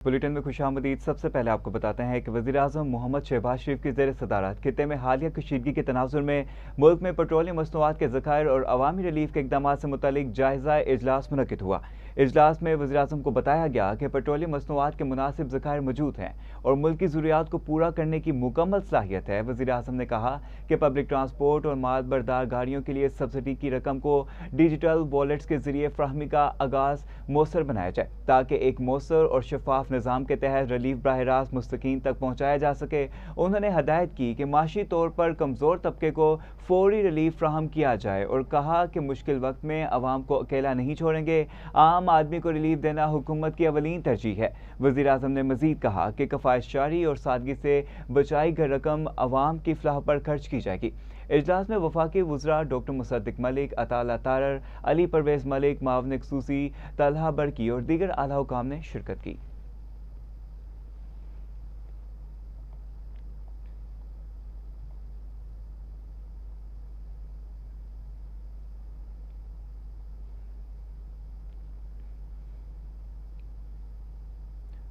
Bulletin में खुशामदीद। सबसे पहले आपको बताते हैं कि वज़ीर-ए-आज़म मोहम्मद शहबाज शरीफ की ज़ेर सदारत खित्ते में हालिया कशीदगी के तनाजुर में मुल्क में पेट्रोलियम मसनूआत के ज़खायर और अवामी रिलीफ के इक़दाम से मुतल्लिक जायज़ा इजलास मुनक़िद हुआ। इजलास में वज़ीर-ए-आज़म को बताया गया कि पेट्रोलियम मसनूआत के मुनासिब ज़खायर मौजूद हैं और मुल्क की ज़रूरियात को पूरा करने की मुकम्मल सलाहियत है। वज़ीर-ए-आज़म ने कहा कि पब्लिक ट्रांसपोर्ट और माल बरदार गाड़ियों के लिए सब्सिडी की रकम को डिजिटल वॉलेट्स के ज़रिए फ़राहमी का आगाज़ मौसर बनाया जाए ताकि एक मौसर और शफाफ निज़ाम के तहत रिलीफ बराह रास्त मुस्तकीन तक पहुँचाया जा सके। उन्होंने हदायत की कि माशी तौर पर कमज़ोर तबके को फौरी रिलीफ फ्राहम किया जाए और कहा कि मुश्किल वक्त में आवाम को अकेला नहीं छोड़ेंगे। आम आदमी को रिलीफ देना हुकूमत की अवलीन तरजीह है। वज़ीर-ए-आज़म ने मज़ीद कहा कि कफ़ायतशारी और सादगी से बचाई गई रकम आवाम की फलाह पर खर्च की जाएगी। इजलास में वफाकी वज़रा डॉक्टर मुसद्दिक मलिक, अताला तारर, अली परवेज़ मलिक, मावन ख़ुसूसी तलहा बरकी और दीगर आला हुकाम ने शिरकत की।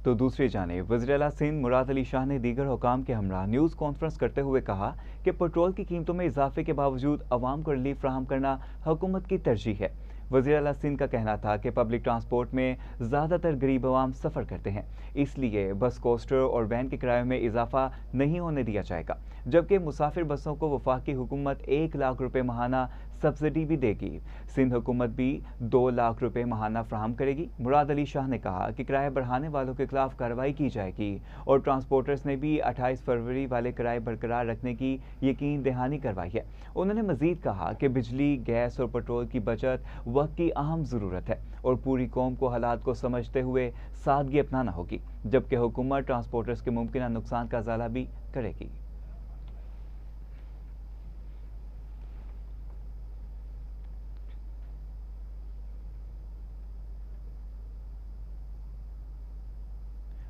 तो दूसरी जानिब वज़ीर-ए-आला सिंध मुराद अली शाह ने दीगर हुकाम के हमरा न्यूज़ कॉन्फ्रेंस करते हुए कहा कि पेट्रोल की कीमतों में इजाफे के बावजूद आवाम को रिलीफ फ्राहम करना हुकूमत की तरजीह है। वज़ीर-ए-आला सिंध का कहना था कि पब्लिक ट्रांसपोर्ट में ज़्यादातर गरीब आवाम सफ़र करते हैं, इसलिए बस कोस्टर और वैन के किराए में इजाफा नहीं होने दिया जाएगा, जबकि मुसाफिर बसों को वफाकी हुकूमत 1 लाख रुपये माहाना सब्सिडी भी देगी। सिंध हुकूमत भी 2 लाख रुपये माहाना फ्राहम करेगी। मुराद अली शाह ने कहा कि किराए बढ़ाने वालों के खिलाफ कार्रवाई की जाएगी और ट्रांसपोर्टर्स ने भी 28 फरवरी वाले किराए बरकरार रखने की यकीन दहानी करवाई है। उन्होंने मजीद कहा कि बिजली, गैस और पेट्रोल की बचत वक्त की अहम ज़रूरत है और पूरी कौम को हालात को समझते हुए सादगी अपनाना होगी, जबकि हुकूमत ट्रांसपोर्टर्स के मुमकिन नुकसान का इजाला भी करेगी।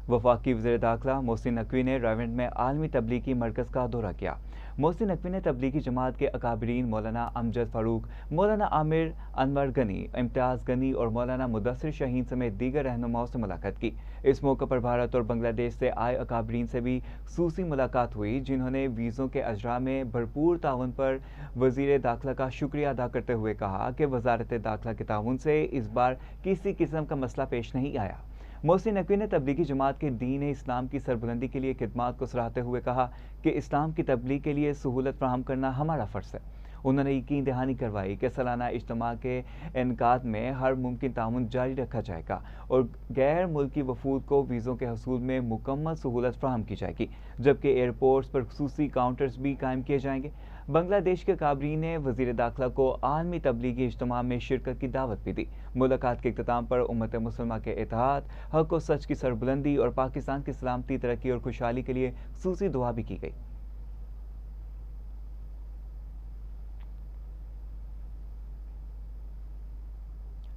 वफाकी वज़ीर दाखिला मोहसिन नकवी ने रायवंड में आलमी तबलीगी मरकज़ का दौरा किया। मोहसिन नकवी ने तबलीगी जमात के अकाबरीन मौलाना अमजद फ़ारूक, मौलाना आमिर अनवर गनी, इम्तियाज़ गनी और मौलाना मुदस्सिर शाहीन समेत दीगर रहनुमाओं से मुलाकात की। इस मौके पर भारत और बांग्लादेश से आए अकाबरीन से भी ख़ुसूसी मुलाकात हुई, जिन्होंने वीज़ों के अजरा में भरपूर ताउन पर वज़ीर दाखिला का शुक्रिया अदा करते हुए कहा कि वज़ारत दाखिला के ताउन से इस बार किसी किस्म का मसला पेश नहीं आया। मोहसिन नकवी ने तबलीगी जमात के दीन इस्लाम की सरबुलंदी के लिए खिदमात को सराहते हुए कहा कि इस्लाम की तबलीग के लिए सहूलत फराहम करना हमारा फ़र्ज़ है। उन्होंने यकीन दहानी करवाई कि सालाना इज्तिमा के इनकाद में हर मुमकिन ताउन जारी रखा जाएगा और गैर मुल्की वफूद को वीज़ों के हसूल में मुकम्मल सहूलत फराहम की जाएगी, जबकि एयरपोर्ट्स पर खुसूसी काउंटर्स भी कायम किए जाएंगे। बांग्लादेश के काबरीन ने वज़ीर दाखिला को आलमी तबलीगी इज्तिमा में शिरकत की दावत भी दी। मुलाकात के इख्तिताम पर उम्मत मुस्लिमा के इत्तेहाद, हक और सच की सरबुलंदी और पाकिस्तान की सलामती, तरक्की और खुशहाली के लिए खुसूसी दुआ भी की गई।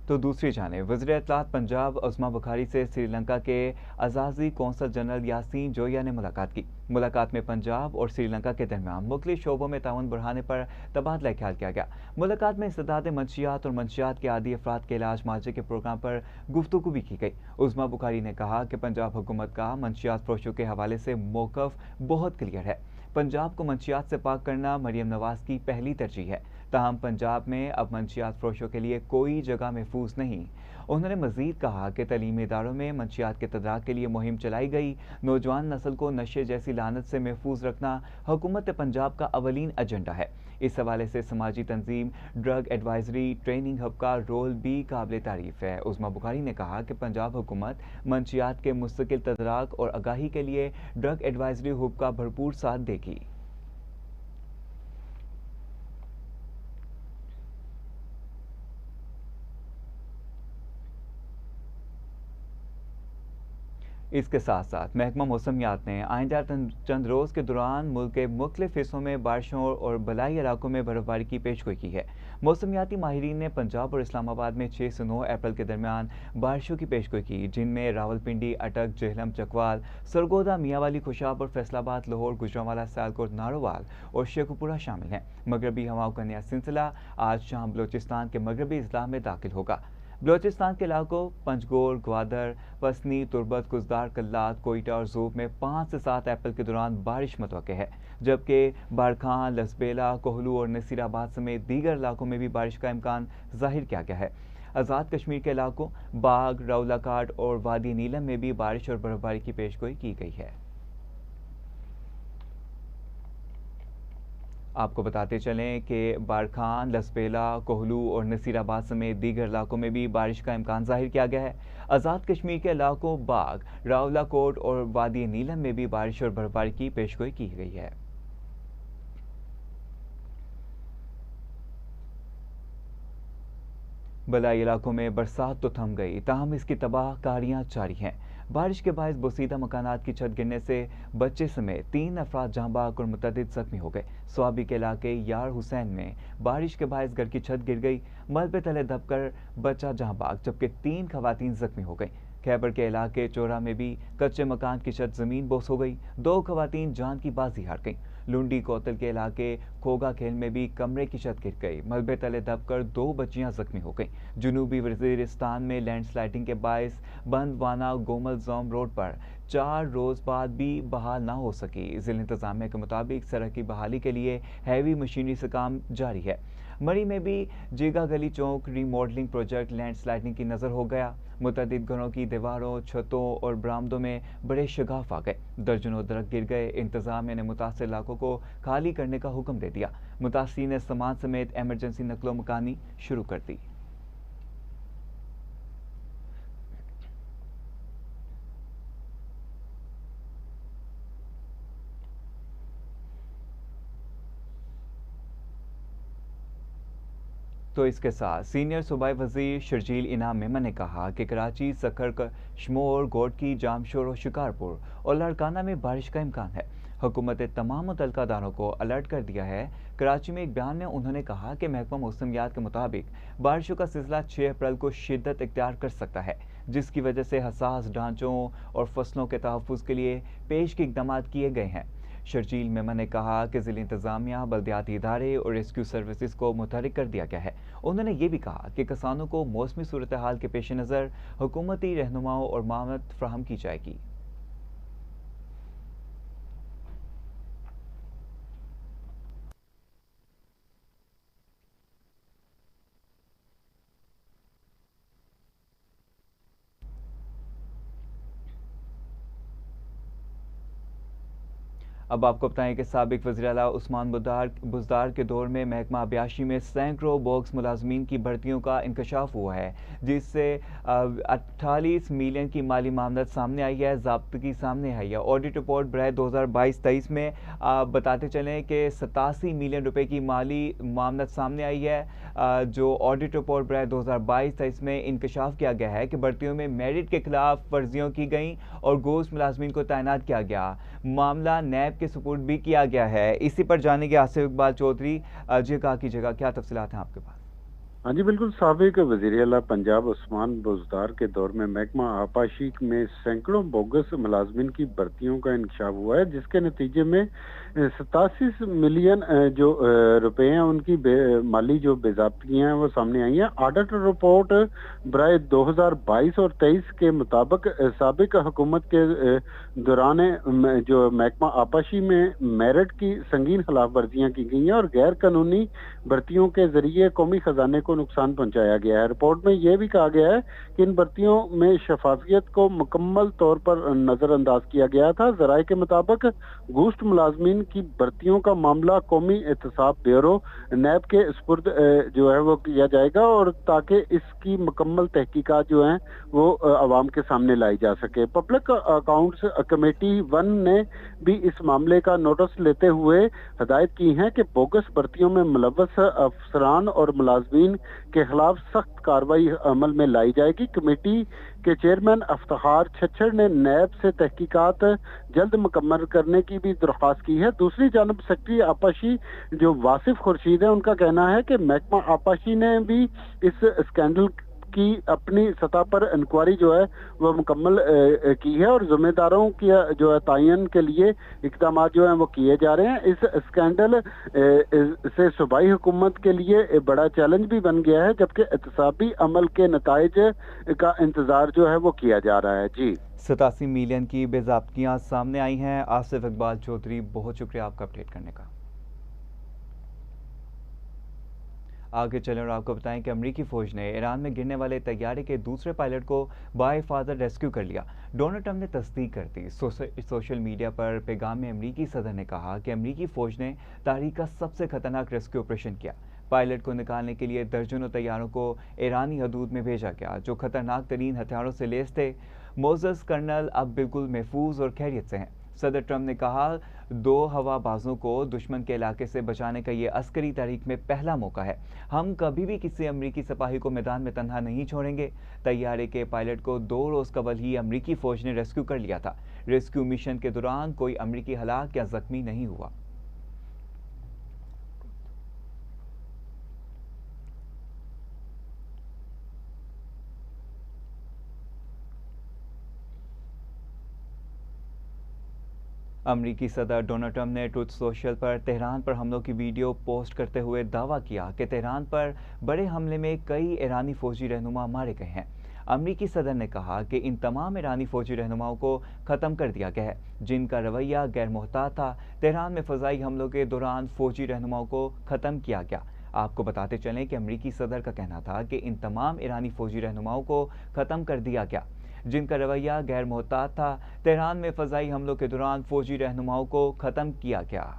तो दूसरी जानिब वज़ीर इत्तलात पंजाब उस्मा बुखारी से श्रीलंका के अज़ाज़ी कौंसल जनरल यासीन जोया ने मुलाकात की। मुलाकात में पंजाब और श्रीलंका के दरमियान मुख्तलिफ शोबों में ताउन बढ़ाने पर तबादला ख्याल किया गया। मुलाकात में इस्तेदाद मंशियात और मंशियात के आदी अफराद के इलाज माजे के प्रोग्राम पर गुफ्तगू भी की गई। उस्मा बुखारी ने कहा कि पंजाब हुकूमत का मंशियात फरोशों के हवाले से मौक़िफ़ बहुत क्लियर है। पंजाब को मंशियात से पाक करना मरियम नवाज़ की पहली तरजीह है, ताहम पंजाब में अब मंशियात फरोशों के लिए कोई जगह महफूज नहीं। उन्होंने मजीद कहा कि तलीमी इदारों में मंशियात के तदारक के लिए मुहिम चलाई गई। नौजवान नस्ल को नशे जैसी लानत से महफूज रखना हुकूमत पंजाब का अवलीन एजेंडा है। इस हवाले से समाजी तंजीम ड्रग एडवाइजरी ट्रेनिंग हब का रोल भी काबिल तारीफ है। उस्मा बुखारी ने कहा कि पंजाब हुकूमत मंशियात के मुस्तकिल तदारक और आगाही के लिए ड्रग एडवाइजरी हब का भरपूर साथ देगी। इसके साथ साथ महकमा मौसमियात ने आइंदा चंद रोज़ के दौरान मुल्क के मुख्तलिफ हिस्सों में बारिशों और बलाई इलाकों में बर्फबारी की पेशगोई की है। मौसमियाती माहिरीन ने पंजाब और इस्लामाबाद में 6 से 9 अप्रैल के दरमियान बारिशों की पेशगोई की, जिनमें रावलपिंडी, अटक, जेहलम, चकवाल, सरगोदा, मियांवाली, खुशाब और फैसलाबाद, लाहौर, गुजरांवाला, सियालकोट, नारोवाल और शेखुपुरा शामिल हैं। मगरबी हवाओं का नया सिलसिला आज शाम बलोचिस्तान के मगरबी अजला में दाखिल होगा। बलोचिस्तान के इलाकों पंजगोर, ग्वादर, पसनी, तुर्बत, कुजदार, कल्लात, कोयटा और ज़ूब में 5 से 7 अप्रैल के दौरान बारिश मुतवक्के है, जबकि बारखान, लसबेला, कोहलू और नसीराबाद समेत दीगर इलाकों में भी बारिश का इम्कान जाहिर किया गया है। आज़ाद कश्मीर के इलाकों बाग, रौलाकाट और वादी नीलम में भी बारिश और बर्फबारी की पेशगोई की गई है। आपको बताते चलें कि बारखान, लसबेला, कोहलू और नसीराबाद समेत दीगर इलाकों में भी बारिश का इम्कान जाहिर किया गया है। आज़ाद कश्मीर के इलाकों बाग, रावलाकोट और वादी नीलम में भी बारिश और बर्फबारी की पेशगोई की गई है। बलाई इलाकों में बरसात तो थम गई, ताहम इसकी तबाहकारियां जारी हैं। बारिश के बायस बोसीदा मकानात की छत गिरने से बच्चे समेत 3 अफराद जहां बाग और मुतअद्दिद जख्मी हो गए। स्वाबी के इलाके यार हुसैन में बारिश के बायस घर की छत गिर गई, मलबे तले दबकर बचा जहां बाग, जबकि 3 खवातीन जख्मी हो गई। खैबर के इलाके चोरा में भी कच्चे मकान की छत जमीन बोस हो गई, 2 खवातीन जान की बाजी हार गईं। लुंडी कोतल के इलाके खोगा खेल में भी कमरे की छत गिर गई, मलबे तले दबकर 2 बच्चियां जख्मी हो गईं। जनूबी वजीरिस्तान में लैंडस्लाइडिंग के बायस बंद वाना गोमल जोम रोड पर 4 रोज बाद भी बहाल ना हो सकी। जिला इंतजामिया के मुताबिक सड़क की बहाली के लिए हैवी मशीनरी से काम जारी है। मरी में भी जीगा गली चौक रीमॉडलिंग प्रोजेक्ट लैंडस्लाइडिंग की नजर हो गया। मुतअद्दिद घरों की दीवारों, छतों और बरामदों में बड़े शगाफ आ गए, दर्जनों दरख्त गिर गए। इंतजामिया ने मुतासर इलाकों को खाली करने का हुक्म दे दिया। मुतासरीन ने सामान समेत एमरजेंसी नकलो मकानी शुरू कर दी। तो इसके साथ सीनियर सूबाई वजीर शर्जील इनाम मेमन ने कहा कि कराची, सखर, कश्मोर, गोडकी, जामशोर और शिकारपुर और लाड़काना में बारिश का इम्कान है। हुकूमत ने तमाम मुतल्लिका अदारों को अलर्ट कर दिया है। कराची में एक बयान में उन्होंने कहा कि महकमा मौसमियात के मुताबिक बारिशों का सिलसिला 6 अप्रैल को शिद्दत इख्तियार कर सकता है, जिसकी वजह से हसास ढांचों और फसलों के तहफ़्फ़ुज़ के लिए पेश के इक़दाम किए गए हैं। शर्जील मेमन ने कहा कि ज़िला इंतज़ामिया, बल्दियाती इदारे और रेस्क्यू सर्विसेज को मुतहरिक कर दिया गया है। उन्होंने ये भी कहा कि किसानों को मौसमी सूरत हाल के पेश नज़र हुकूमती रहनुमाओं और मामलत फ्राहम की जाएगी। अब आपको बताएं कि साबिक वज़ीर आला उस्मान बुज़दार के दौर में महकमा अबियाशी में सैकड़ों बोक्स मुलाजमीन की भर्तियों का इंकशाफ हुआ है, जिससे 48 मिलियन की माली मामलत सामने आई है, ज़ाब्तगी सामने आई है। ऑडिट रिपोर्ट बरए 2022-23 में बताते चलें कि 87 मिलियन रुपए की माली मामलत सामने आई है। जो ऑडिट रिपोर्ट बरए 2022-23 में इंकशाफ किया गया है कि भर्तियों में मेरिट के खिलाफ वर्जियों की गई और गोश्त मुलाजमीन को तैनात किया गया। मामला नैब के सुपुर्द भी किया गया है। इसी पर जानेंगे आसिफ इकबाल चौधरी। जी कहा कीजिएगा, क्या तफसीलात हैं आपके पास? हाँ जी बिल्कुल। साबिक वज़ीर आला पंजाब उस्मान बुज़दार के दौर में महकमा आपाशी में सैकड़ों बोगस मुलाजमीन की भर्तियों का इंकशाफ हुआ है, जिसके नतीजे में 87 मिलियन जो रुपए हैं उनकी माली जो बेज़ाब्तियाँ हैं वो सामने आई हैं। ऑडिट रिपोर्ट बरए 2022 और 23 के मुताबिक साबिक हुकूमत के दौरान जो महकमा आपाशी में मेरिट की संगीन खिलाफ वर्जियाँ की गई हैं और गैर कानूनी भर्तियों के जरिए कौमी खजाने को नुकसान पहुंचाया गया है। रिपोर्ट में यह भी कहा गया है कि इन भर्तियों में शफाफियत को मुकम्मल तौर पर नजरअंदाज किया गया था। जराये के मुताबिक गोश्त मुलाजमीन की भर्तियों का मामला कौमी एहतसाब ब्यूरो नैब के सुपुर्द जो है वो किया जाएगा, और ताकि इसकी मुकम्मल तहकीकात जो है वो अवाम के सामने लाई जा सके। पब्लिक अकाउंट्स कमेटी 1 ने भी इस मामले का नोटिस लेते हुए हदायत की है कि बोगस भर्तियों में मुलव्वस अफसरान और मुलाजमीन के खिलाफ सख्त कार्रवाई अमल में लाई जाएगी। कमेटी के चेयरमैन अफ्तार छच्छड़ ने नैब से तहकीकात जल्द मुकम्मल करने की भी दरख्वास्त की है। दूसरी जानब सेक्रेटरी आपाशी जो वासिफ खुर्शीद है, उनका कहना है कि महकमा आपाशी ने भी इस स्कैंडल की अपनी सतह पर इंक्वायरी जो है वह मुकम्मल की है और जिम्मेदारों की जो है तयन के लिए इकदाम जो हैं वो किए जा रहे हैं। इस स्कैंडल से सूबाई हुकूमत के लिए बड़ा चैलेंज भी बन गया है, जबकि एहतसाबी अमल के नताइज का इंतजार जो है वो किया जा रहा है। जी, 87 मिलियन की बेज़ाब्तियाँ सामने आई हैं। आसिफ इकबाल चौधरी, बहुत शुक्रिया आपका अपडेट करने का। आगे चलें और आपको बताएं कि अमेरिकी फ़ौज ने ईरान में गिरने वाले तैयारे के दूसरे पायलट को बाहिफाजत रेस्क्यू कर लिया। डोनाल्ड ट्रंप ने तस्दीक कर दी। सोशल मीडिया पर पैगाम में अमेरिकी सदर ने कहा कि अमेरिकी फ़ौज ने तारीख का सबसे खतरनाक रेस्क्यू ऑपरेशन किया। पायलट को निकालने के लिए दर्जनों तैयारों को ईरानी हदूद में भेजा गया, जो खतरनाक तरीन हथियारों से लैस थे। मोजस कर्नल अब बिल्कुल महफूज और खैरियत से हैं। सदर ट्रंप ने कहा, दो हवाबाजों को दुश्मन के इलाके से बचाने का ये अस्करी तारीख में पहला मौका है। हम कभी भी किसी अमरीकी सिपाही को मैदान में तन्हा नहीं छोड़ेंगे। तैयारे के पायलट को 2 रोज कबल ही अमरीकी फौज ने रेस्क्यू कर लिया था। रेस्क्यू मिशन के दौरान कोई अमरीकी हलाक या जख्मी नहीं हुआ। अमरीकी सदर डोनाल्ड ट्रंप ने ट्रुथ सोशल पर तेहरान पर हमलों की वीडियो पोस्ट करते हुए दावा किया कि तेहरान पर बड़े हमले में कई ईरानी फौजी रहनुमा मारे गए हैं। अमरीकी सदर ने कहा कि इन तमाम ईरानी फौजी रहनुमाओं को ख़त्म कर दिया गया है, जिनका रवैया गैर मोहतात था। तेहरान में फ़ज़ाई हमलों के दौरान फौजी रहनुमाओं को ख़त्म किया गया। आपको बताते चलें कि अमरीकी सदर का कहना था कि इन तमाम ईरानी फौजी रहनुमाओं को ख़त्म कर दिया गया, जिनका रवैया गैर मोहतात था। तेहरान में फ़ज़ाई हमलों के दौरान फौजी रहनुमाओं को ख़त्म किया गया।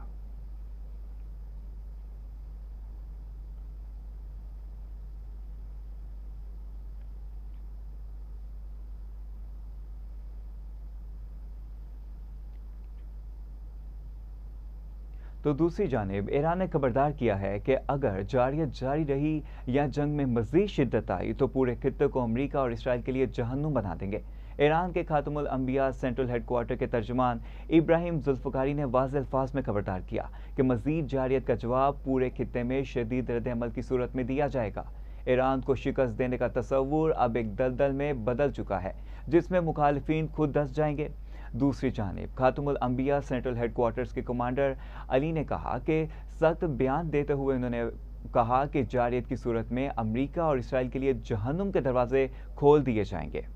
तो दूसरी जानिब ईरान ने खबरदार किया है कि अगर जारियत जारी रही या जंग में मज़ीद शिद्दत आई तो पूरे खित्ते को अमरीका और इसराइल के लिए जहन्नुम बना देंगे। ईरान के खातमुल अंबिया सेंट्रल हेडक्वार्टर के तर्जुमान इब्राहिम जुल्फ़िकारी ने वाज़ेह अल्फाज में खबरदार किया कि मज़ीद जारियत का जवाब पूरे खित्ते में शदीद रद्द-ए-अमल की सूरत में दिया जाएगा। ईरान को शिकस्त देने का तस्वुर अब एक दलदल में बदल चुका है, जिसमें मुखालिफिन खुद धंस जाएंगे। दूसरी जानिब खातमुल अंबिया सेंट्रल हेडक्वार्टर्स के कमांडर अली ने कहा कि सख्त बयान देते हुए उन्होंने कहा कि जारियत की सूरत में अमरीका और इसराइल के लिए जहन्नुम के दरवाजे खोल दिए जाएंगे।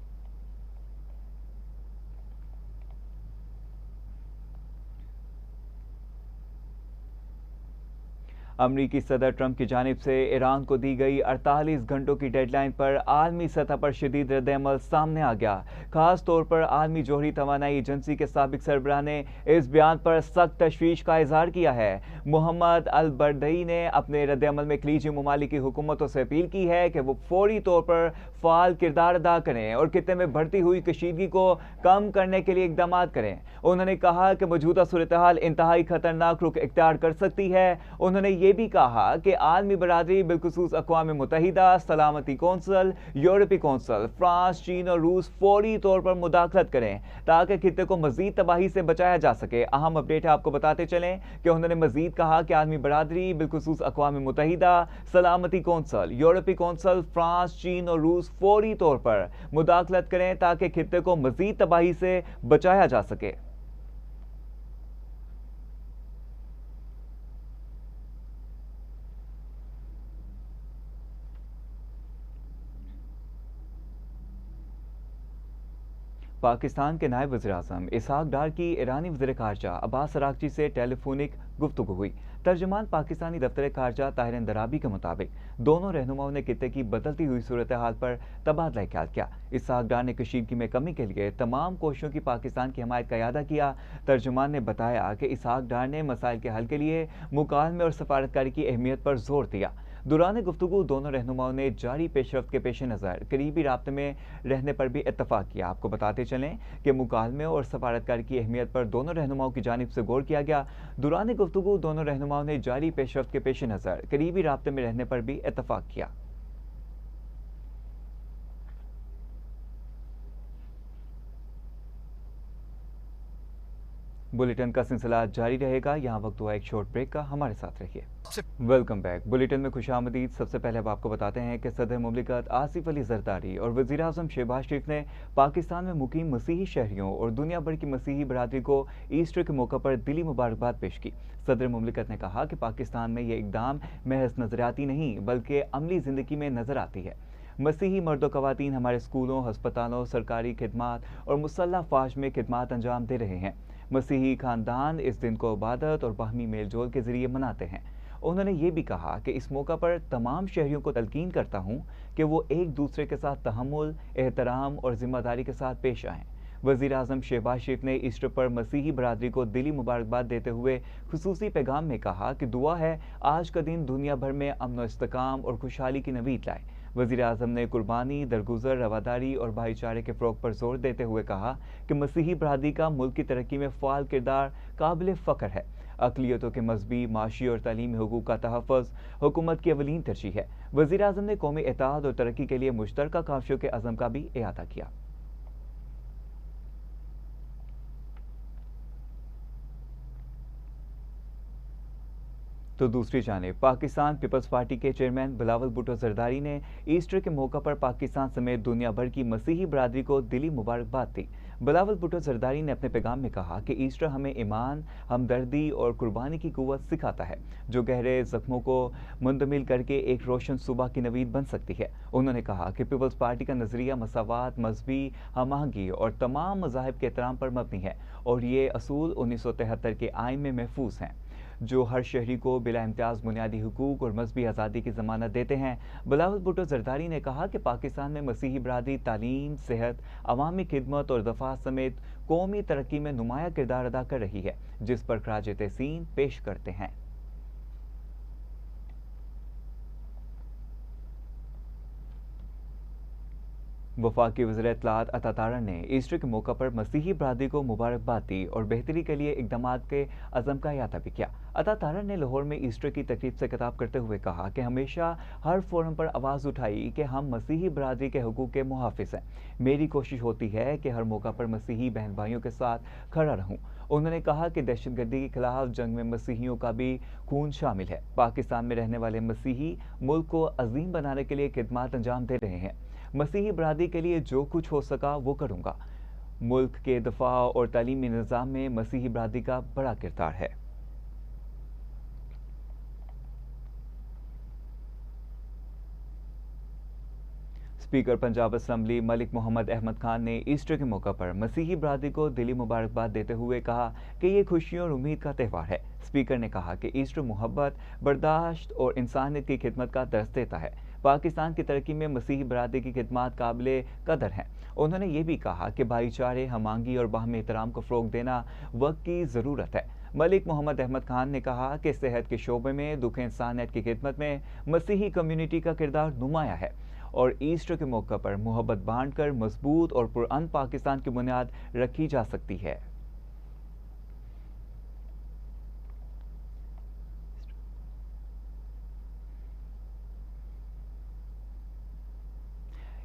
अमरीकी सदर ट्रंप की जानिब से ईरान को दी गई 48 घंटों की डेडलाइन पर आलमी सतह पर शदीद रद्द-ए-अमल सामने आ गया। खास तौर पर आलमी जोहरी तवानाई एजेंसी के साबिक सरबराह ने इस बयान पर सख्त तशवीश का इजहार किया है। मोहम्मद अल बरदई ने अपने रद्द-ए-अमल में खलीजी ममालिक की हुकूमतों से अपील की है कि वो फौरी तौर पर फ़ाल किरदार अदा करें और खित्ते में बढ़ती हुई कशीदगी को कम करने के लिए इकदाम करें। उन्होंने कहा कि मौजूदा सूरत हाल इंतहाई खतरनाक रुख इख्तियार कर सकती है। उन्होंने ये भी कहा कि आलमी बरादरी बिलखुसूस अक़वाम मुत्तहिदा, सलामती कौंसल, यूरोपीय कौंसल, फ्रांस, चीन और रूस फौरी तौर पर मुदाखलत करें ताकि खित्ते को मजीद तबाही से बचाया जा सके। अहम अपडेट है, आपको बताते चलें कि उन्होंने मजीद कहा कि आलमी बरादरी बिलखुसूस अक़वाम मुत्तहिदा, सलामती कौंसल, यूरोपीय कौंसल, फ्रांस, चीन और रूस फौरी तौर पर मुदाखलत करें ताकि खित्ते को मजीद तबाही से बचाया जा सके। पाकिस्तान के नायब वज़ीर-ए-आज़म इसहाक डार की ईरानी वज़ीर ख़ारजा अब्बास अराग़ची से टेलीफोनिक गुफ्तगू हुई। तर्जुमान पाकिस्तानी दफ्तर ख़ारजा ताहिर अंदराबी के मुताबिक दोनों रहनुमाओं ने खित्ते की बदलती हुई सूरत हाल पर तबादला ख्याल किया। इसहाक डार ने कशीदगी में कमी के लिए तमाम कोशिशों की पाकिस्तान की हमायत का इरादा किया। तर्जुमान ने बताया कि इसहाक डार ने मसाइल के हल के लिए मुकालमे और सफारतकारी की अहमियत पर जोर दिया। दौरान गुफ्तगू दोनों रहनुमाओं ने जारी पेशरफ्त के पेश नज़र करीबी राब्ते में रहने पर भी इत्तफाक किया। आपको बताते चलें कि मुकालमे और सफारतकारी की अहमियत पर दोनों रहनुमाओं की जानिब से गौर किया गया। दौरान गुफ्तगू दोनों रहनुमाओं ने जारी पेशरफ्त के पेश नज़र करीबी राब्ते में रहने पर भी इत्तफाक किया। बुलेटिन का सिलसिला जारी रहेगा। यहाँ वक्त हुआ एक शॉर्ट ब्रेक का, हमारे साथ रहिए। Welcome back. बुलेटिन में खुशामदीद। सबसे पहले अब आपको बताते हैं कि सदर मुमलिकत आसिफ अली जरदारी और वज़ीर आज़म शहबाज शरीफ ने पाकिस्तान में मुकीम मसीही शहरियों और दुनिया भर की मसीही बरादरी को ईस्टर के मौके पर दिली मुबारकबाद पेश की। सदर मुमलिकत ने कहा कि पाकिस्तान में ये इकदाम महज नजरियाती नहीं बल्कि अमली ज़िंदगी में नजर आती है। मसीही मर्द व ख़वातीन हमारे स्कूलों, हस्पतालों, सरकारी खिदमात और मुसल्ह फ़ौज में खिदमात अंजाम दे रहे हैं। मसीही खानदान इस दिन को इबादत और बाहमी मेल जोल के ज़रिए मनाते हैं। उन्होंने ये भी कहा कि इस मौका पर तमाम शहरियों को तलकीन करता हूँ कि वो एक दूसरे के साथ तहम्मुल, एहतराम और ज़िम्मेदारी के साथ पेश आएँ। वज़ीर आज़म शहबाज शरीफ ने ईस्टर पर मसीही बरादरी को दिली मुबारकबाद देते हुए खुसूसी पैगाम में कहा कि दुआ है आज का दिन दुनिया भर में अमन व इस्तेकाम और खुशहाली की नवीद लाए। वज़ीर आज़म ने कुर्बानी, दरगुजर, रवादारी और भाईचारे के फ़रोग़ पर जोर देते हुए कहा कि मसीही बरादरी का मुल्क की तरक्की में फ़ाल किरदार काबिल फ़ख्र है। अक़लियतों के मज़हबी, माशी और तालीमी हुकूक़ का तहफ़्फ़ुज़ हुकूमत की अवलीन तरजीह है। वज़ीर आज़म ने कौमी इत्तेहाद और तरक्की के लिए मुश्तरका काविशों के अज़म का भी इहाता किया। तो दूसरी जानिब पाकिस्तान पीपल्स पार्टी के चेयरमैन बिलावल भुट्टो जरदारी ने ईस्टर के मौके पर पाकिस्तान समेत दुनिया भर की मसीही बरादरी को दिली मुबारकबाद दी। बिलावल भुट्टो जरदारी ने अपने पैगाम में कहा कि ईस्टर हमें ईमान, हमदर्दी और कुर्बानी की कुव्वत सिखाता है, जो गहरे जख्मों को मुंतमिल करके एक रोशन सुबह की नवीद बन सकती है। उन्होंने कहा कि पीपल्स पार्टी का नज़रिया मसावात, मजहबी हम-आहंगी और तमाम मज़ाहिब के एहतराम पर मबनी है और ये असूल 1973 के आइन में महफूज हैं, जो हर शहरी को बिला इम्तियाज़ बुनियादी हुकूक और मजहबी आज़ादी की ज़मानत देते हैं। बिलावल भुट्टो जरदारी ने कहा कि पाकिस्तान में मसीही बरादरी तालीम, सेहत, अवामी खिदमत और दफा समेत कौमी तरक्की में नुमाया किरदार अदा कर रही है, जिस पर खराज तहसीन पेश करते हैं। वफाकी वज़ीर इत्तलाआत अता तारड़ ने ईस्टर के मौके पर मसीही बरादरी को मुबारकबाद दी और बेहतरी के लिए इकदाम के अज़म का इहाता भी किया। अता तारड़ ने लाहौर में ईस्टर की तकरीब से खिताब करते हुए कहा कि हमेशा हर फोरम पर आवाज़ उठाई कि हम मसीही बरादरी के हुकूक के मुहाफ़िज़ हैं। मेरी कोशिश होती है कि हर मौका पर मसीही बहन भाइयों के साथ खड़ा रहूँ। उन्होंने कहा कि दहशतगर्दी के खिलाफ जंग में मसीहियों का भी खून शामिल है। पाकिस्तान में रहने वाले मसीही मुल्क को अजीम बनाने के लिए खिदमात अंजाम दे रहे हैं। मसीही बरादरी के लिए जो कुछ हो सका वो करूँगा। मुल्क के दफा और तालीमी निज़ाम में मसीही बरादरी का बड़ा किरदार है। स्पीकर पंजाब असम्बली मलिक मोहम्मद अहमद खान ने ईस्टर के मौके पर मसीही बरादरी को दिली मुबारकबाद देते हुए कहा कि ये खुशियों और उम्मीद का त्यौहार है। स्पीकर ने कहा कि ईस्टर मोहब्बत, बर्दाश्त और इंसानियत की खिदमत का दर्स देता है। पाकिस्तान की तरक्की में मसीही बरादरी की खिदमत काबिल कदर हैं। उन्होंने ये भी कहा कि भाईचारे, हमांगी और बाहमी एहतराम को फ़रोग़ देना वक्त की ज़रूरत है। मलिक मोहम्मद अहमद खान ने कहा कि सेहत के शोबे में दुख इंसानियत की खिदमत में मसीही कम्यूनिटी का किरदार नुमाया है और ईस्टर के मौके पर मोहब्बत बांटकर मजबूत और पुरअमन पाकिस्तान की बुनियाद रखी जा सकती है।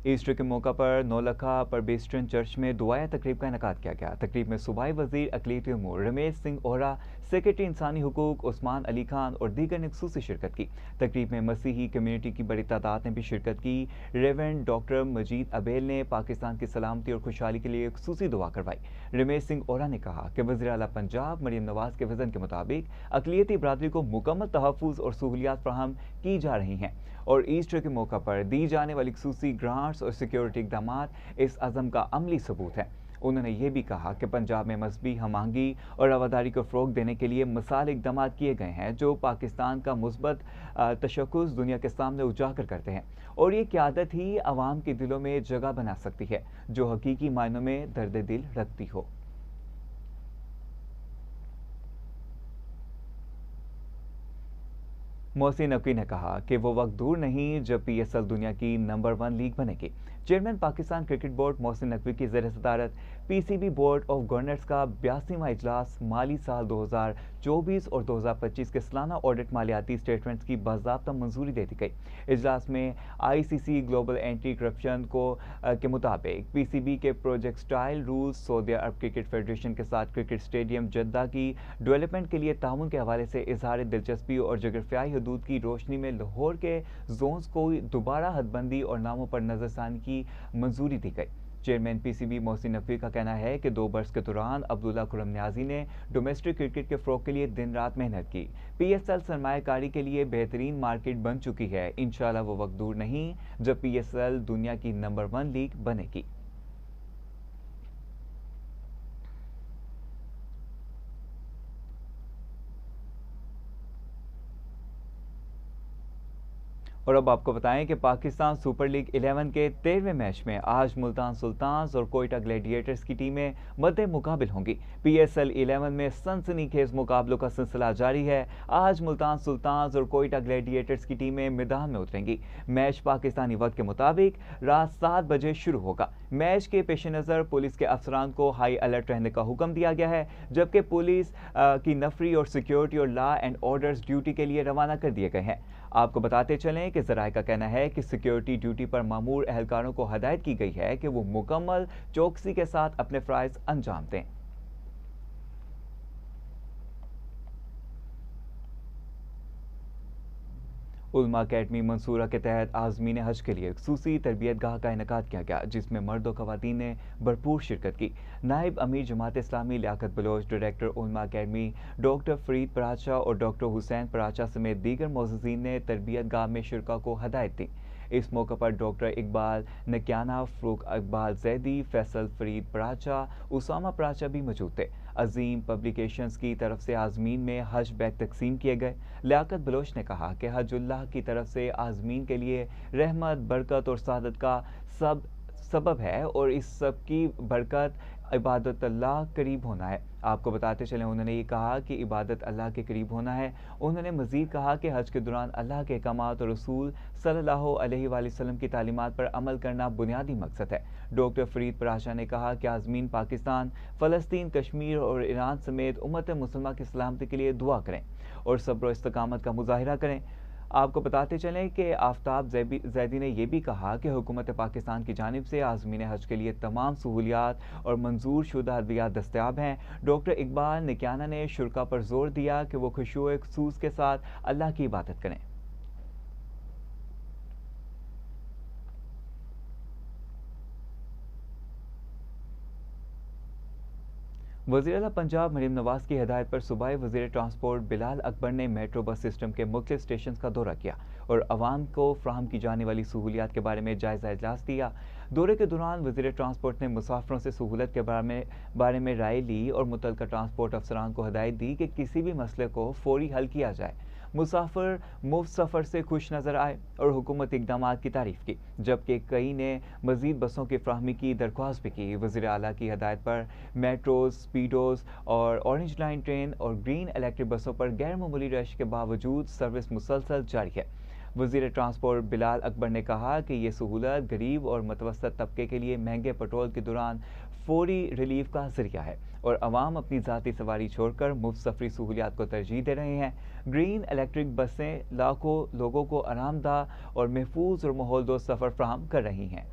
ईस्टर के मौका पर नौलखा परबेस्टर्न चर्च में दुआया तकरीब का इनेकाद किया गया। तकरीब में सूबाई वज़ीर अक़लियती उमूर रमेश सिंह ओहरा, सेक्रेटरी इंसानी हुकूक उस्मान अली खान और दीगर ने खुसूसी शिरकत की। तकरीब में मसीही कम्यूनिटी की बड़ी तादाद ने भी शिरकत की। रेवरेंड डॉक्टर मजीद अबेल ने पाकिस्तान की सलामती और खुशहाली के लिए खुसूसी दुआ करवाई। रमेश सिंह ओहरा ने कहा कि वज़ीर आला पंजाब मरीम नवाज के विज़न के मुताबिक अक़लियती बरादरी को मुकम्मल तहफ़्फ़ुज़ और सहूलियात फराहम की जा रही हैं और ईस्टर के मौका पर दी जाने वाली खुसूसी ग्रांट्स और सिक्योरिटी इक़दामात इस अज़म का अमली सबूत है। उन्होंने ये भी कहा कि पंजाब में मजहबी हम-आहंगी और रवादारी को फ़रोग़ देने के लिए मिसाल इक़दाम किए गए हैं, जो पाकिस्तान का मुस्बत तशक्कुस दुनिया के सामने उजागर करते हैं और ये क़यादत ही अवाम के दिलों में जगह बना सकती है, जो हकीकी मायनों में दर्द दिल रखती हो। मोहसिन नकवी ने कहा कि वो वक्त दूर नहीं जब पीएसएल दुनिया की नंबर 1 लीग बनेगी। Chairman Pakistan cricket board Mohsin Naqvi की ज़ेर सदारत पीसीबी बोर्ड ऑफ गवर्नर्स का 82वां इजलास माली साल 2024 और 2025 के सालाना ऑडिट मालियाती स्टेटमेंट्स की बाज़ाब्ता मंजूरी दे दी गई। इजलास में आईसीसी ग्लोबल एंटी करप्शन के मुताबिक पीसीबी के प्रोजेक्ट स्टाइल रूल्स, सऊदी अरब क्रिकेट फेडरेशन के साथ क्रिकेट स्टेडियम जद्दा की डेवलपमेंट के लिए ताउन के हवाले से इजहार दिलचस्पी और जगरफियाई हदूद की रोशनी में लाहौर के जोन्स को दोबारा हदबंदी और नामों पर नजरसानी की मंजूरी दी गई। चेयरमैन पीसीबी मोहसिन नकवी का कहना है कि 2 बरस के दौरान अब्दुल्ला खुर्रम न्याजी ने डोमेस्टिक क्रिकेट के फ़रोग़ के लिए दिन रात मेहनत की। पीएसएल सरमायाकारी के लिए बेहतरीन मार्केट बन चुकी है। इंशाअल्लाह वो वक्त दूर नहीं जब पीएसएल दुनिया की नंबर 1 लीग बनेगी। और अब आपको बताएं कि पाकिस्तान सुपर लीग 11 के 13वें मैच में आज मुल्तान सुल्तान्स और कोयटा ग्लैडिएटर्स की टीमें मद्दे मुकाबिल होंगी। पीएसएल 11 में सनसनीखेज मुकाबलों का सिलसिला जारी है। आज मुल्तान सुल्तान्स और कोयटा ग्लैडिएटर्स की टीमें मैदान में उतरेंगी। मैच पाकिस्तानी वक्त के मुताबिक रात 7 बजे शुरू होगा। मैच के पेश नज़र पुलिस के अफसरान को हाई अलर्ट रहने का हुक्म दिया गया है, जबकि पुलिस की नफरी और सिक्योरिटी और लॉ एंड ऑर्डर्स ड्यूटी के लिए रवाना कर दिए गए हैं। आपको बताते चलें कि ज़राए का कहना है कि सिक्योरिटी ड्यूटी पर मामूर एहलकारों को हदायत की गई है कि वो मुकम्मल चौकसी के साथ अपने फ़राइज़ अंजाम दें। उलमा अकेडमी मंसूरा के तहत आज़मीन हज के लिए खसूसी तरबियत गाह का इनेकाद किया गया, जिसमें मर्द और ख़वातीन ने भरपूर शिरकत की। नायब अमीर जमात इस्लामी लियाकत बलोच, डायरेक्टर उलमा अकेडमी डॉक्टर फरीद पराचा और डॉक्टर हुसैन पराचा समेत दीगर मोअज़्ज़िज़ीन ने तरबियत गाह में शिरका को हदायत दी। इस मौके पर डॉक्टर इकबाल नकियाना, फ़रूक इकबाल जैदी, फैसल फरीद पराचा, उसामा पराचा भी मौजूद थे। अजीम पब्लिकेशंस की तरफ से आज़मीन में हज बैग तकसीम किए गए। लियाकत बलोच ने कहा कि हजुल्लाह की तरफ से आज़मीन के लिए रहमत, बरकत और सादत का सबब है और इस सब की बरकत इबादत अल्लाह करीब होना है। आपको बताते चलें, उन्होंने ये कहा कि इबादत अल्लाह के करीब होना है। उन्होंने मज़ीद कहा कि हज के दौरान अल्लाह के अहकामात और रसूल सल्लल्लाहु अलैहि वसल्लम की तालीमात पर अमल करना बुनियादी मकसद है। डॉक्टर फरीद पराशा ने कहा कि आज़मीन पाकिस्तान, फ़लस्तीन, कश्मीर और ईरान समेत उम्मत मुसलमान की सलामती के लिए दुआ करें और सब्र और इस्तकामत का मुजाहिरा करें। आपको बताते चलें कि आफ्ताब जैदी ने यह भी कहा कि हुकूमत पाकिस्तान की जानिब से आज़मीन हज के लिए तमाम सहूलियात और मंजूर शुदा अद्वियात दस्तयाब हैं। डॉक्टर इकबाल निकियाना ने शुरका पर जोर दिया कि वो खुशूए खुसूस के साथ अल्लाह की इबादत करें। वज़ीर आला पंजाब मरीम नवाज की हिदायत पर सूबाई वज़ीर ट्रांसपोर्ट बिलाल अकबर ने मेट्रो बस सिस्टम के मुख्तलिफ स्टेशन का दौरा किया और अवाम को फ्राहम की जाने वाली सहूलियात के बारे में जायज़ा इजलास दिया। दौरे के दौरान वज़ीर ट्रांसपोर्ट ने मुसाफिरों से सहूलत के बारे में राय ली और मुतल्लिका ट्रांसपोर्ट अफसरान को हिदायत दी कि किसी भी मसले को फौरी हल किया जाए। मुसाफिर मुफ्त सफ़र से खुश नज़र आए और हुकूमती इक़दामात की तारीफ़ की, जबकि कई ने मज़ीद बसों की फ्राहमी की दरख्वास्त भी की। वज़ीर आला की हदायत पर मेट्रोज़, स्पीडोज़ और ऑरेंज लाइन ट्रेन और ग्रीन इलेक्ट्रिक बसों पर गैर मामूली रश के बावजूद सर्विस मुसलसल जारी है। वज़ीर ट्रांसपोर्ट बिलाल अकबर ने कहा कि ये सहूलत गरीब और मतवसत तबके के लिए महंगे पेट्रोल के दौरान फौरी रिलीफ का ज़रिया है और अवाम अपनी ज़ाती सवारी छोड़कर मुफ्त सफरी सहूलियात को तरजीह दे रहे हैं। ग्रीन इलेक्ट्रिक बसें लाखों लोगों को आरामदाह और महफूज और माहौलदोज़ सफ़र फराहम कर रही हैं।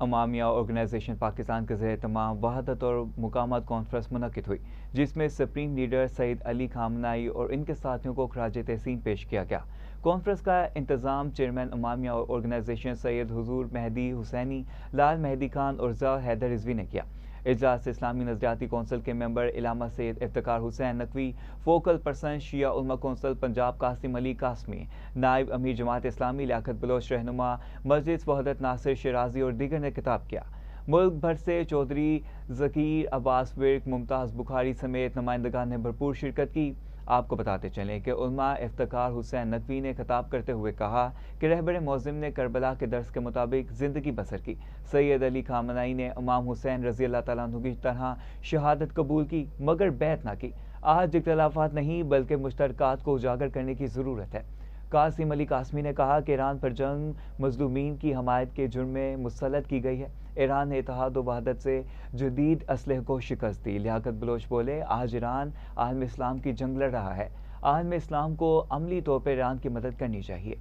अमामिया ऑर्गेनाइजेशन पाकिस्तान के ज़ेर तमाम वहादत और मुकामत कॉन्फ्रेंस मुनक़िद हुई, जिसमें supreme leader Sayyid Ali Khamenei और इनके साथियों को खराज तहसीन पेश किया गया। कॉन्फ्रेंस का इंतज़ाम चेयरमैन अमामिया ऑर्गेनाइजेशन सैयद हुजूर मेहदी हुसैनी, लाल मेहदी खान और ज़ा हैदर रिजवी ने किया। इजलास इस्लामी नज़रियाती कौंसिल के मेंबर इलामा सैयद इफ्तिकार हुसैन नकवी, फोकल पर्सन शिया उलमा कौंसिल पंजाब कासिम अली कासमी, नायब अमीर जमात इस्लामी लियाकत बलोच रहनुमा मजलिस वहदत नासिर शिराजी और दीगर ने खिताब किया। मुल्क भर से चौधरी ज़कीर अब्बास विर्क, मुमताज़ बुखारी समेत नुमाइंदगान ने भरपूर शिरकत की। आपको बताते चलें कि उलमा इफ्तिकार हुसैन नकवी ने खिताब करते हुए कहा कि रहबर मोज़िम ने करबला के दर्स के मुताबिक ज़िंदगी बसर की। सैयद अली खामनाई ने इमाम हुसैन रज़ी अल्लाह तआला अन्हु की तरह शहादत कबूल की मगर बैत ना की। आज इख्तलाफात नहीं बल्कि मुश्तरकात को उजागर करने की ज़रूरत है। कासिम अली कासमी ने कहा कि ईरान पर जंग मजलूमीन की हमायत के जुर्म में मुसल्लत की गई है। ईरान ने इत्तेहाद व वहदत से जदीद असलहे को शिकस्त दी। लियाकत बलोच बोले, आज ईरान आलम इस्लाम की जंग लड़ रहा है। आलम इस्लाम को अमली तौर पर ईरान की मदद करनी चाहिए।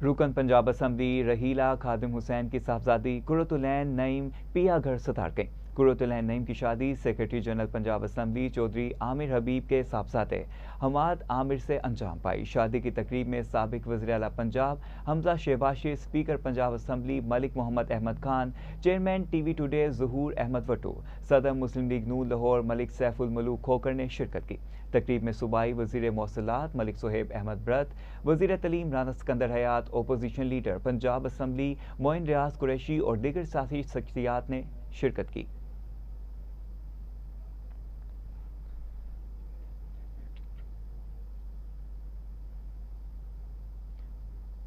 रुकन पंजाब असम्बली रहीला खादिम हुसैन की साहबजादी कुर्रतुलैन नईम पिया घर सतार गई। कुर्रतुलैन नईम की शादी secretary general Punjab assembly Chaudhry Aamir Habib के साहबजादे हमाद आमिर से अंजाम पाई। शादी की तकरीब में साबिक वज़ीर आला Punjab Hamza Shahbaz, speaker Punjab assembly Malik Mohammad Ahmad Khan, chairman TV today Zahoor Ahmad Wattoo, सदर मुस्लिम लीग नून लाहौर मलिक सैफुल मलूक खोकर ने शिरकत की। तकरीब में सूबाई वज़ीर मौसलात मलिक सुहेब अहमद ब्रत, वज़ीर तलीम Rana Sikandar Hayat, opposition leader Punjab assembly Moin Riaz Qureshi और दीगर सियासी शख्सियात ने शिरकत की।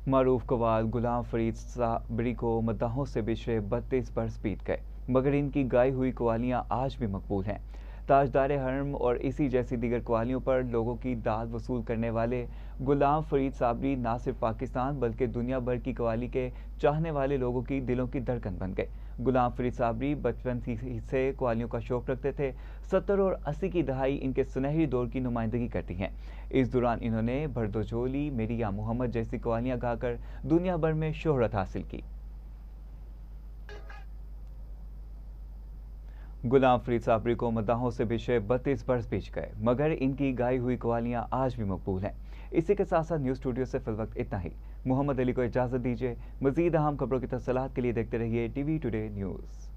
मारूफ कवाल गुलाम फरीद साबरी को मद्दाहों से बिछड़े 32 बरस बीत गए मगर इनकी गाई हुई कवालियाँ आज भी मकबूल हैं। ताजदार हरम और इसी जैसी दीगर कवालियों पर लोगों की दाद वसूल करने वाले गुलाम फरीद साबरी ना सिर्फ पाकिस्तान बल्कि दुनिया भर की कवाली के चाहने वाले लोगों की दिलों की धड़कन बन गए। गुलाम फरीद साबरी बचपन से कवालियों का शौक रखते थे। 70 और 80 की दहाई इनके सुनहरी दौर की नुमाइंदगी करती हैं। इस दौरान इन्होंने भरदोजोली, मेरी या मोहम्मद जैसी कवालियाँ गाकर दुनिया भर में शोहरत हासिल की। गुलाम फरीद साबरी को मद्दाहों से बिछड़े 32 बरस बीत गए मगर इनकी गाई हुई कवालियाँ आज भी मकबूल हैं। इसी के साथ साथ न्यूज़ स्टूडियो से फिल वक्त इतना ही। मोहम्मद अली को इजाज़त दीजिए। मज़ीद अहम खबरों की तफसीलात के लिए देखते रहिए टीवी टुडे न्यूज़।